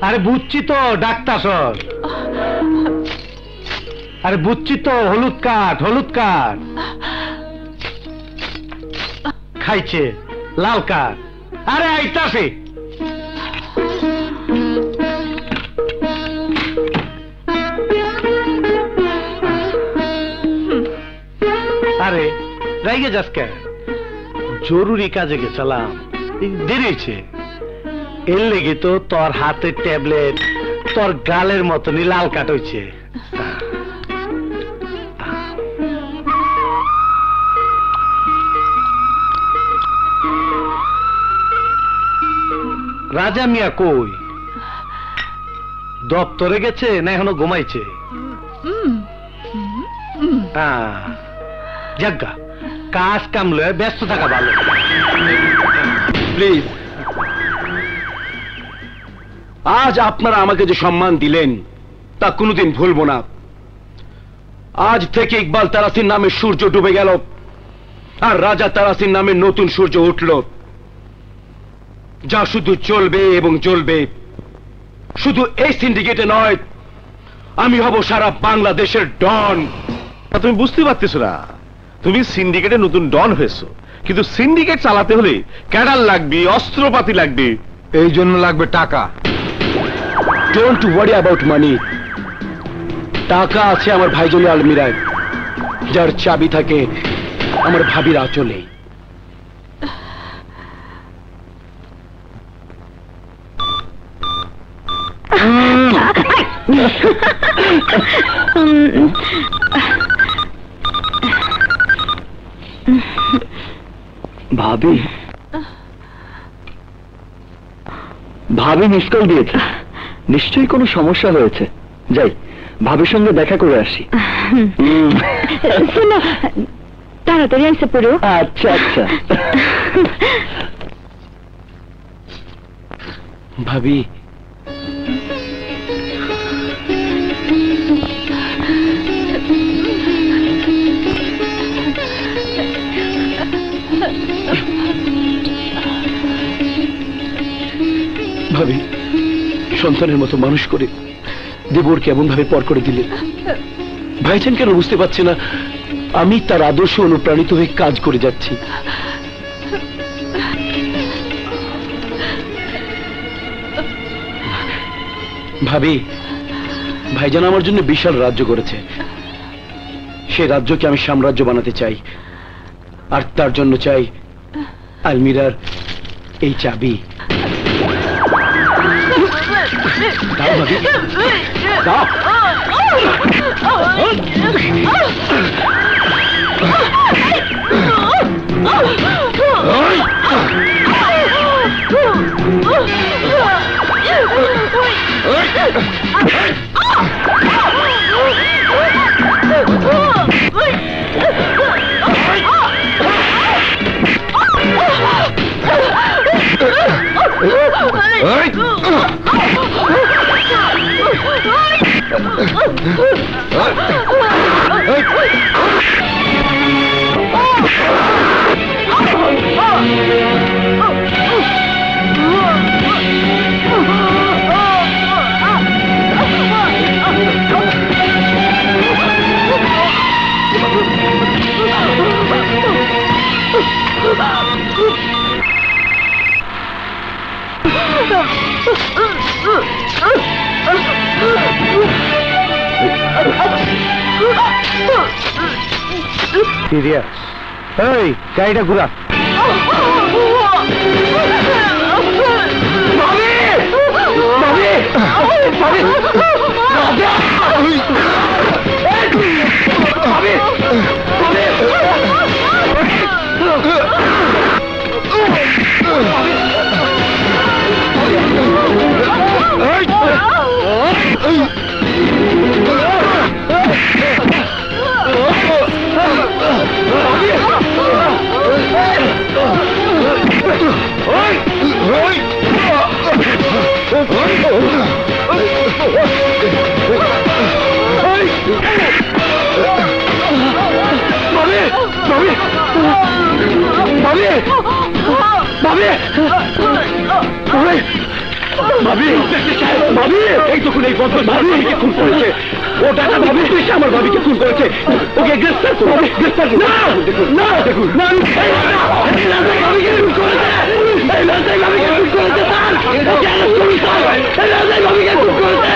আরে বুঝছি তো ডাক্তার সর। আরে বুঝছি তো, হলুদ কাঠ খাইছে লাল কাঠ। আরে আইতাছে। আরে রাইগে যাস কে? জরুরি কাজে গেছিলাম, দেরি হয়েছে। এর লেগে তো তোর হাতের ট্যাবলেট তোর গালের মতনই লাল কাট হয়েছে। রাজা মিয়া কই? দপ্তরে গেছে না এখনো ঘুমাইছে? যাজ্ঞা, কাজ কাম লয়ে ব্যস্ত থাকা ভালো। প্লিজ, আজ আপনারা আমাকে যে সম্মান দিলেন তা কোনোদিন ভুলবো না। আজ থেকে ইকবাল তারাসির নামে সূর্য ডুবে গেল, আর রাজা তারাসির নামে নতুন সূর্য উঠল, যা শুধু চলবে এবং জ্বলবে। শুধু এই সিন্ডিকেটে নয়, আমি হব সারা বাংলাদেশের ডন। তুমি বুঝতে পারতেছো না, তুমি সিন্ডিকেটে নতুন ডন হয়েছো, কিন্তু সিন্ডিকেট চালাতে হলে ক্যাডার লাগবে, অস্ত্রপাতি লাগবে, এই জন্য লাগবে টাকা। ডোন্ট ওয়ারি অ্যাবাউট মানি। টাকা আছে আমার ভাইজনের আলমিরায়, যার চাবি থাকে আমার ভাবির আঁচলে। ভাবি ভাবি মিস কল দিয়েছে, নিশ্চয়ই কোনো সমস্যা হয়েছে। যাই ভাবির সঙ্গে দেখা করে আসি। শোনো, তাড়াতাড়ি আইসে পড়ো। আচ্ছা আচ্ছা। ভাবি, ভাবি সন্তানের মতো মানুষ করে দেবর কেমন ভাবে পর করে দিলেন। ভাইজান কেন বুঝতে পারছে না আমি তার আদর্শ অনুপ্রাণিত হয়ে কাজ করে যাচ্ছি। ভাবি, ভাইজান আমার জন্য বিশাল রাজ্য করেছে, সেই রাজ্যকে আমি সাম্রাজ্য বানাতে চাই, আর তার জন্য চাই আলমিরার এই চাবি। দাও ভাবি, দাও। সিরিয়াস? এই গাড়িটা ঘুরা। ভাবি ভাবি এই তখন এই বন্ধ ভাবিকে খুন করেছে ও টাকা ভাবি তুই আমার ভাবিকে খুন করেছে ওকে গ্রেফতার করো গ্রেফতার করো না দেখুন না এই রাজাই ভাবিকে খুন করেছে এই রাজাই ভাবিকে খুন করেছে স্যার ওকে অ্যারেস্ট করুন স্যার এই রাজাই ভাবিকে খুন করেছে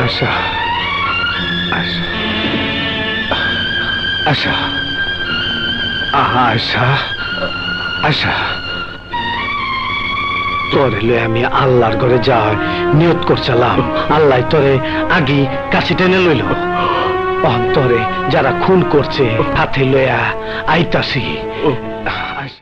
আশা আশা আশা আশা আশা তোরে লয়ে আমি আল্লাহর ঘরে যাই নিয়ত করছিলাম আল্লাহ তোরে আগে কাছে টেনে লইল অন্তরে যারা খুন করছে হাতে লইয়া আইতাছি